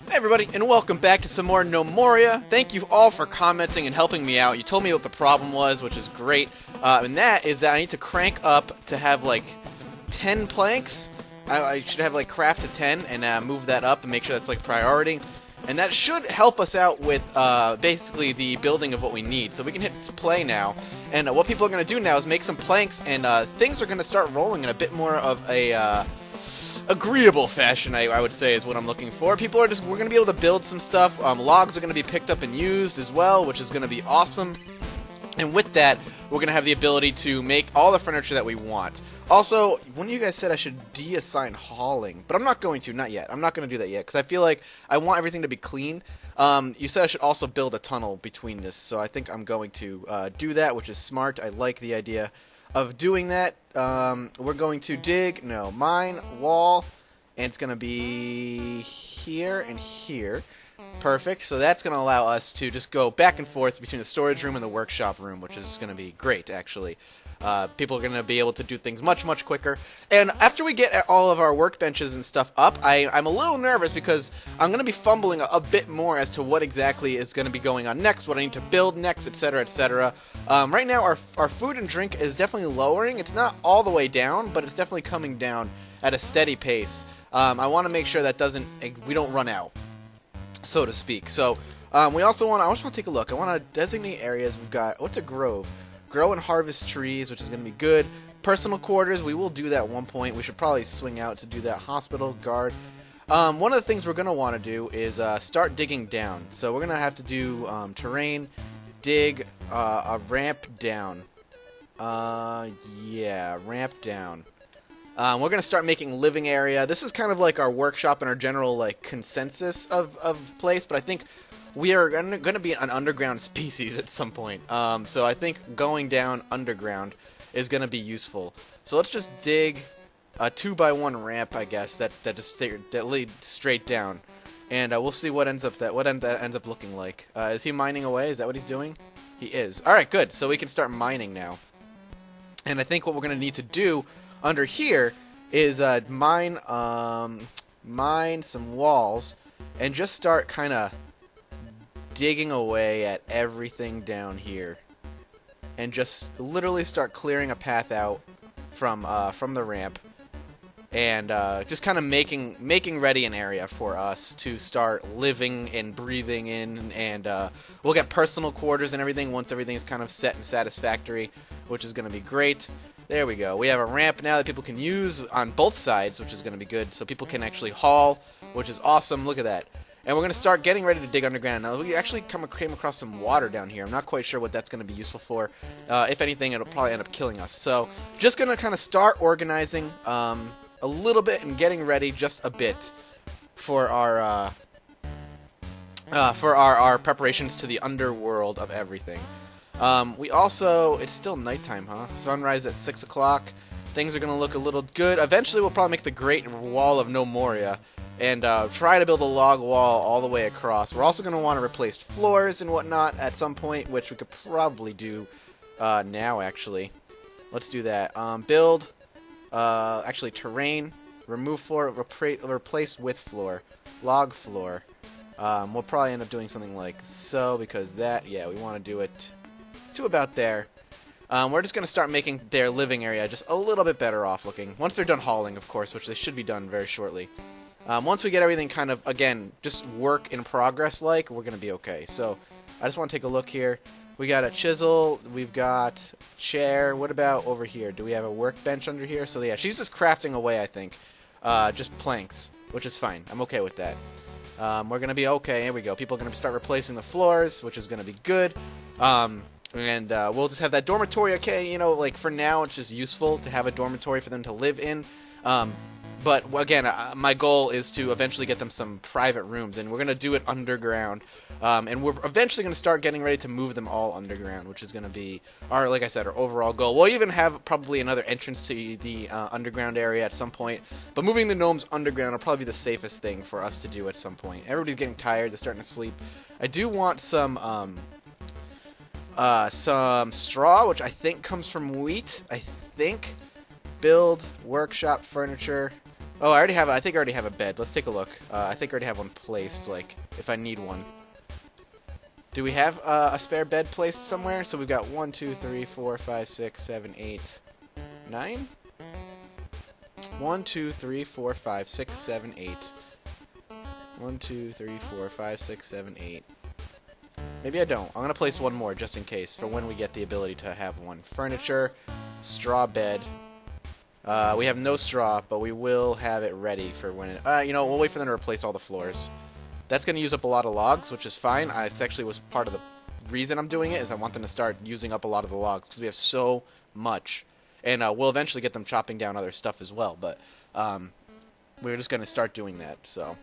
Hey everybody, and welcome back to some more Gnomoria. Thank you all for commenting and helping me out. You told me what the problem was, which is great. And that is that I need to crank up to have like 10 planks. I should have like craft to 10 and move that up and make sure that's like priority. And that should help us out with basically the building of what we need. So we can hit play now. And what people are going to do now is make some planks, and things are going to start rolling in a bit more of a agreeable fashion, I would say, is what I'm looking for. We're going to be able to build some stuff. Logs are going to be picked up and used as well, which is going to be awesome. And with that, we're going to have the ability to make all the furniture that we want. Also, one of you guys said I should deassign hauling, but I'm not going to, not yet. I'm not going to do that yet, because I feel like I want everything to be clean. You said I should also build a tunnel between this, so I think I'm going to do that, which is smart. I like the idea of doing that. We're going to mine, wall, and it's going to be here and here. Perfect. So that's going to allow us to just go back and forth between the storage room and the workshop room, which is going to be great, actually. People are going to be able to do things much, much quicker. And after we get all of our workbenches and stuff up, I'm a little nervous because I'm going to be fumbling a bit more as to what exactly is going to be going on next, what I need to build next, etc., etc. Right now, our food and drink is definitely lowering. It's not all the way down, but it's definitely coming down at a steady pace. I want to make sure that we don't run out, so to speak. So I just want to take a look. I want to designate areas. We've got, what's a grove? Grow and harvest trees, which is going to be good. Personal quarters, we will do that at one point. We should probably swing out to do that. Hospital, guard. One of the things we're going to want to do is start digging down. So we're going to have to do terrain, dig, a ramp down. Yeah, ramp down. We're going to start making living area. This is kind of like our workshop and our general like consensus of place, but I think we are going to be an underground species at some point. So I think going down underground is going to be useful. So let's just dig a 2x1 ramp, I guess, that leads straight down, and we'll see what that ends up looking like. Is he mining away? Is that what he's doing? He is. All right, good. So we can start mining now. And I think what we're going to need to do under here is mine some walls and just start kind of digging away at everything down here, and just literally start clearing a path out from the ramp, and just kind of making ready an area for us to start living and breathing in, and we'll get personal quarters and everything once everything is kind of set and satisfactory, which is going to be great. There we go. We have a ramp now that people can use on both sides, which is going to be good, so people can actually haul, which is awesome. Look at that. And we're going to start getting ready to dig underground. Now, we actually came across some water down here. I'm not quite sure what that's going to be useful for. If anything, it'll probably end up killing us. So just going to kind of start organizing a little bit and getting ready just a bit for our preparations to the underworld of everything. It's still nighttime, huh? Sunrise at 6 o'clock. Things are going to look a little good. Eventually, we'll probably make the Great Wall of Gnomoria and try to build a log wall all the way across. We're also going to want to replace floors and whatnot at some point, which we could probably do now, actually. Let's do that. Build, terrain, remove floor, replace with floor, log floor. We'll probably end up doing something like so, because we want to do it to about there. We're just going to start making their living area just a little bit better off looking. Once they're done hauling, of course, which they should be done very shortly. Once we get everything kind of, again, just work in progress we're going to be okay. So I just want to take a look here. We got a chisel. We've got chair. What about over here? Do we have a workbench under here? So yeah, she's just crafting away, I think. Just planks, which is fine. I'm okay with that. We're going to be okay. Here we go. People are going to start replacing the floors, which is going to be good. And we'll just have that dormitory. Okay, like for now, it's just useful to have a dormitory for them to live in. But again, my goal is to eventually get them some private rooms, and we're going to do it underground. And we're eventually going to start getting ready to move them all underground, which is going to be like I said, our overall goal. We'll even have probably another entrance to the underground area at some point. But moving the gnomes underground will probably be the safest thing for us to do at some point. Everybody's getting tired. They're starting to sleep. I do want some straw, which I think comes from wheat. I think. Build, workshop, furniture. Oh, I already have. I think I already have a bed. Let's take a look. I think I already have one placed. Like, if I need one. Do we have a spare bed placed somewhere? So we've got 1, 2, 3, 4, 5, 6, 7, 8, 9. 1, 2, 3, 4, 5, 6, 7, 8. 1, 2, 3, 4, 5, 6, 7, 8. Maybe I don't. I'm gonna place one more just in case for when we get the ability to have one. Furniture, straw bed. We have no straw, but we will have it ready for when it... you know, we'll wait for them to replace all the floors. That's going to use up a lot of logs, which is fine. It actually was part of the reason I'm doing it, is I want them to start using up a lot of the logs, because we have so much. And we'll eventually get them chopping down other stuff as well, but we're just going to start doing that, so...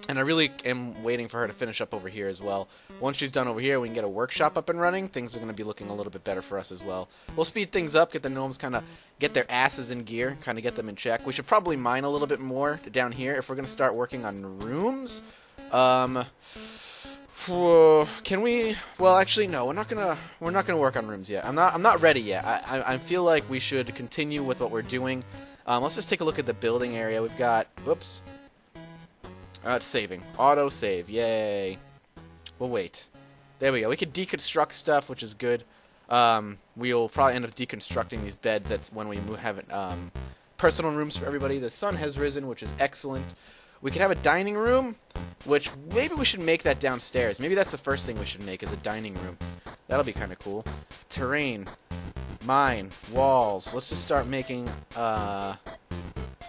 And I really am waiting for her to finish up over here as well. Once she's done over here, we can get a workshop up and running. Things are going to be looking a little bit better for us as well. We'll speed things up, get the gnomes kind of get their asses in gear, kind of get them in check. We should probably mine a little bit more down here if we're going to start working on rooms. Can we? Well, actually, no. We're not gonna work on rooms yet. I'm not ready yet. I feel like we should continue with what we're doing. Let's just take a look at the building area. We've got. Whoops. It's saving. Auto save. Yay. We'll wait. There we go. We could deconstruct stuff, which is good. We'll probably end up deconstructing these beds. That's when we have personal rooms for everybody. The sun has risen, which is excellent. We could have a dining room, which maybe we should make that downstairs. Maybe that's the first thing we should make is a dining room. That'll be kind of cool. Terrain. Mine. Walls. Let's just start making kind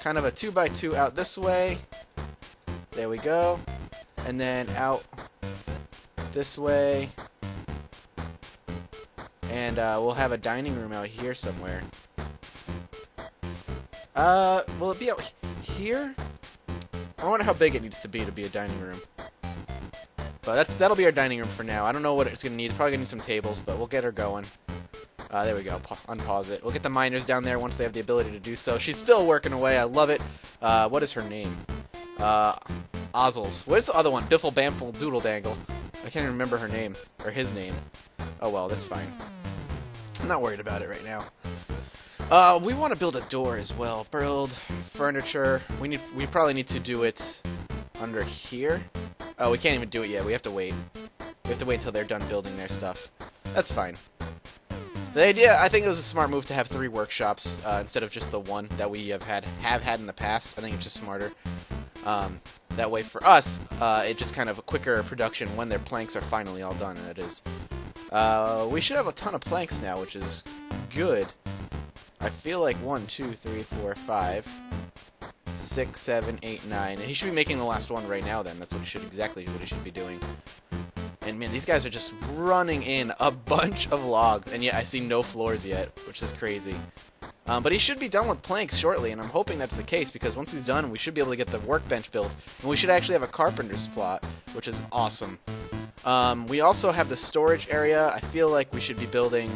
of a 2x2 out this way. There we go. And then out this way. And we'll have a dining room out here somewhere. Will it be out here? I wonder how big it needs to be a dining room. But that'll be our dining room for now. I don't know what it's going to need. It's probably going to need some tables, but we'll get her going. There we go. Unpause it. We'll get the miners down there once they have the ability to do so. She's still working away. I love it. What is her name? Ozzles. Where's the other one? Biffle Bamfle Doodle Dangle. I can't even remember her name. Or his name. Oh well, that's fine. I'm not worried about it right now. We want to build a door as well. Build furniture. We probably need to do it under here. Oh, we can't even do it yet. We have to wait. We have to wait until they're done building their stuff. That's fine. The idea, I think it was a smart move to have 3 workshops instead of just the one that we have had in the past. I think it's just smarter. That way for us, it just kind of a quicker production when their planks are finally all done, and it is. We should have a ton of planks now, which is good. I feel like 1, 2, 3, 4, 5, 6, 7, 8, 9, and he should be making the last one right now. Then that's what he should be doing. And man, these guys are just running in a bunch of logs, and yet I see no floors yet, which is crazy. But he should be done with planks shortly, and I'm hoping that's the case, because once he's done, we should be able to get the workbench built, and we should actually have a carpenter's plot, which is awesome. We also have the storage area. I feel like we should be building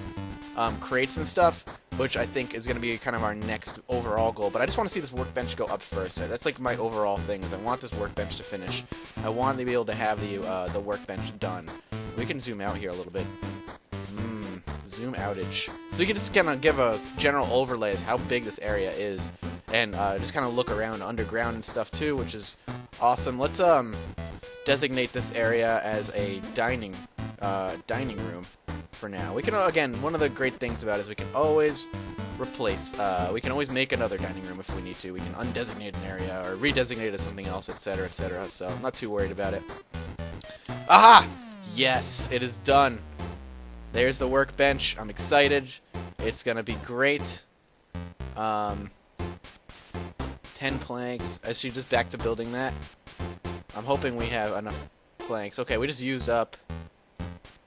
crates and stuff, which I think is going to be kind of our next overall goal. But I just want to see this workbench go up first. That's like my overall thing, is I want this workbench to finish. I want to be able to have the workbench done. We can zoom out here a little bit. Zoom outage. So we can just kind of give a general overlay as how big this area is, and just kind of look around underground and stuff too, which is awesome. Let's designate this area as a dining room for now. We can, again, one of the great things about it is we can always replace. We can always make another dining room if we need to. We can undesignate an area or redesignate it as something else, etc., etc. So I'm not too worried about it. Aha! Yes, it is done. There's the workbench. I'm excited. It's gonna be great. 10 planks. Is she just back to building that? I'm hoping we have enough planks. Okay, we just used up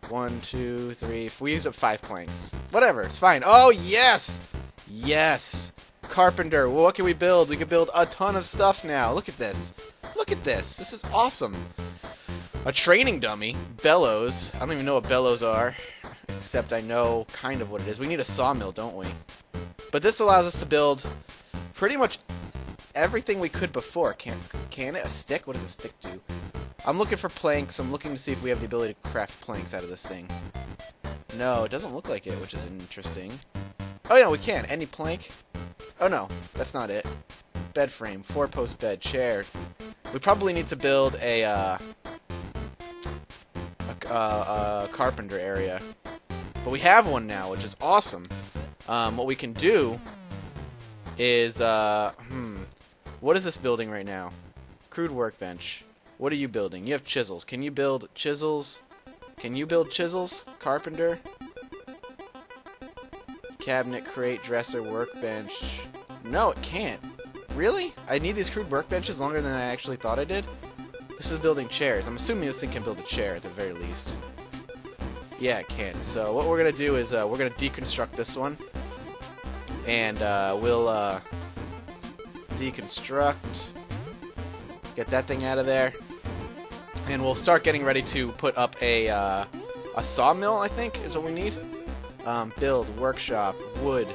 1, 2, 3. We used up 5 planks. Whatever, it's fine. Oh yes, yes. Carpenter. Well, what can we build? We can build a ton of stuff now. Look at this. Look at this. This is awesome. A training dummy. Bellows. I don't even know what bellows are, except I know kind of what it is. We need a sawmill, don't we? But this allows us to build pretty much everything we could before. Can it? A stick? What does a stick do? I'm looking for planks. I'm looking to see if we have the ability to craft planks out of this thing. No, it doesn't look like it, which is interesting. Oh, yeah, we can. Any plank? Oh, no. That's not it. bed frame, 4-post bed, chair. We probably need to build a carpenter area. But we have one now, which is awesome. What we can do is, what is this building right now? Crude workbench. What are you building? You have chisels. Can you build chisels? Can you build chisels? Carpenter. Cabinet, crate, dresser, workbench. No, it can't. Really? I need these crude workbenches longer than I actually thought I did? This is building chairs. I'm assuming this thing can build a chair at the very least. Yeah, it can. So what we're going to do is we're going to deconstruct this one. And we'll deconstruct. Get that thing out of there. And we'll start getting ready to put up a sawmill, I think, is what we need. Build, workshop, wood,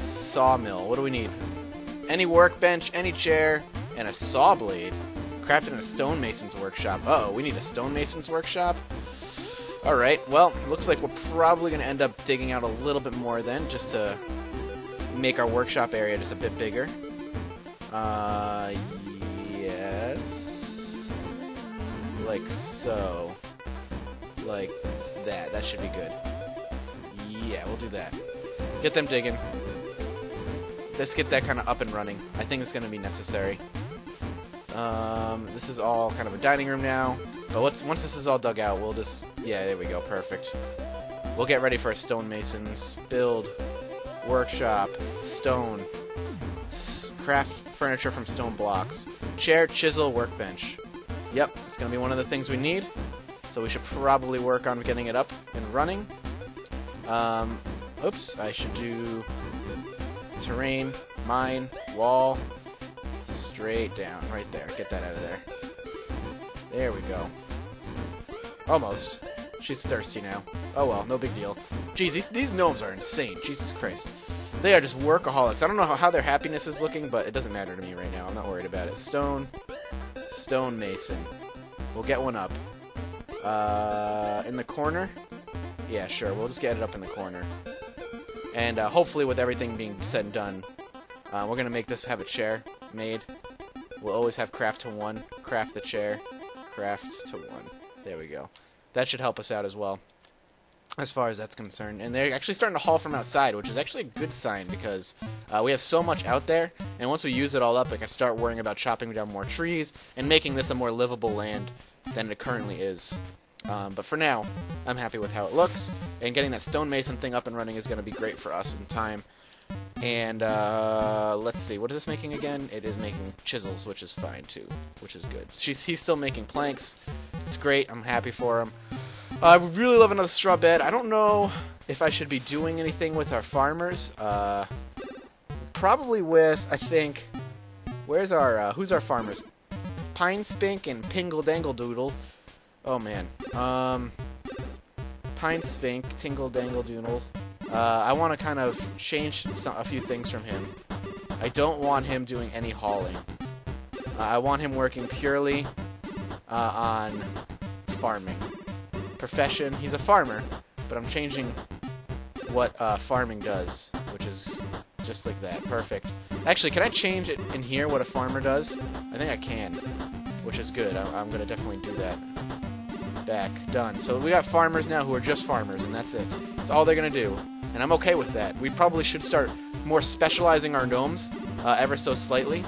sawmill. What do we need? Any workbench, any chair, and a saw blade. Crafted in a stonemason's workshop. Uh-oh, we need a stonemason's workshop? Alright, well, looks like we're probably going to end up digging out a little bit more then, just to make our workshop area just a bit bigger. Yes. Like so. Like that. That should be good. Yeah, we'll do that. Get them digging. Let's get that kind of up and running. I think it's going to be necessary. This is all kind of a dining room now. But once this is all dug out, we'll just... Yeah, there we go. Perfect. We'll get ready for our stonemasons. Build. Workshop. Stone. Craft furniture from stone blocks. Chair, chisel, workbench. Yep, it's going to be one of the things we need. So we should probably work on getting it up and running. Oops, I should do terrain, mine, wall, straight down, right there. Get that out of there. There we go. Almost. She's thirsty now. Oh well, no big deal. Jeez, these gnomes are insane. Jesus Christ. They are just workaholics. I don't know how their happiness is looking, but it doesn't matter to me right now. I'm not worried about it. Stone mason. We'll get one up. In the corner? Yeah, sure. We'll just get it up in the corner. And hopefully with everything being said and done, we're going to make this have a chair made. We'll always have craft to 1. Craft the chair. Craft to 1. There we go. That should help us out as well, as far as that's concerned. And they're actually starting to haul from outside, which is actually a good sign because we have so much out there, and once we use it all up, I can start worrying about chopping down more trees and making this a more livable land than it currently is. But for now, I'm happy with how it looks, and getting that stonemason thing up and running is going to be great for us in time. And let's see, what is this making again? It is making chisels, which is fine too, which is good. He's still making planks. It's great. I'm happy for him. I would really love another straw bed. I don't know if I should be doing anything with our farmers. Probably with, I think, where's our, who's our farmers? Pine Spink and Pingle Dangle Doodle. Oh man. Pine Spink, Tingle Dangle Doodle. I want to kind of change a few things from him. I don't want him doing any hauling. I want him working purely on farming. Profession, he's a farmer, but I'm changing what farming does, which is just like that. Perfect. Actually, can I change it in here what a farmer does? I think I can, which is good. I'm going to definitely do that. Back. Done. So we got farmers now who are just farmers, and that's it. That's all they're going to do. And I'm okay with that. We probably should start more specializing our gnomes ever so slightly.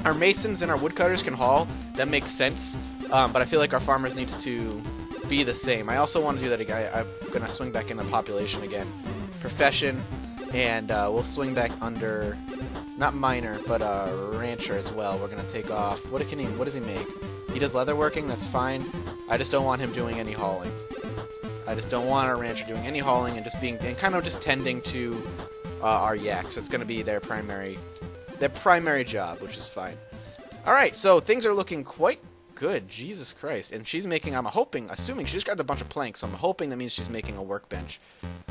Our masons and our woodcutters can haul. That makes sense. But I feel like our farmers need to be the same. I also want to do that again. I'm going to swing back into population again. Profession. And we'll swing back under, not miner, but rancher as well. We're going to take off. What does he make? He does leatherworking. That's fine. I just don't want him doing any hauling. I just don't want our rancher doing any hauling and just kind of just tending to our yaks. It's going to be their primary job, which is fine. All right, so things are looking quite good. Jesus Christ. And she's making, assuming she just grabbed a bunch of planks, so I'm hoping that means she's making a workbench.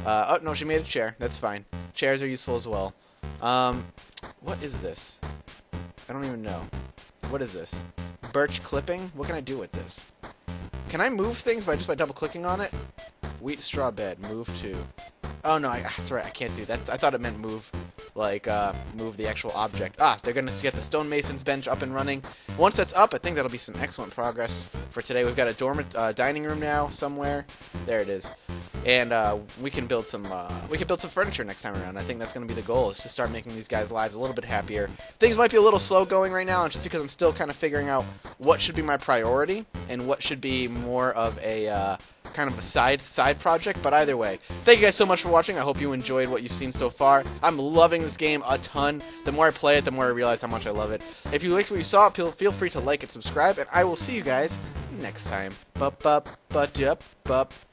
Oh, no, she made a chair. That's fine. Chairs are useful as well. What is this? I don't even know. What is this? Birch clipping? What can I do with this? Can I move things by double-clicking on it? Wheat straw bed. Move to. Oh, no, that's right. I can't do that. I thought it meant move. like move the actual object. They're gonna get the stonemason's bench up and running. Once that's up, I think that'll be some excellent progress for today. We've got a dining room now somewhere. There it is, and we can build some furniture next time around. I think that's gonna be the goal, is to start making these guys' lives a little bit happier. Things might be a little slow going right now, and just because I'm still kind of figuring out what should be my priority and what should be more of a kind of a side project. But either way, thank you guys so much for watching. I hope you enjoyed what you've seen so far. I'm loving this game a ton. The more I play it, the more I realize how much I love it. If you liked what you saw, feel free to like and subscribe, and I will see you guys next time. Bup.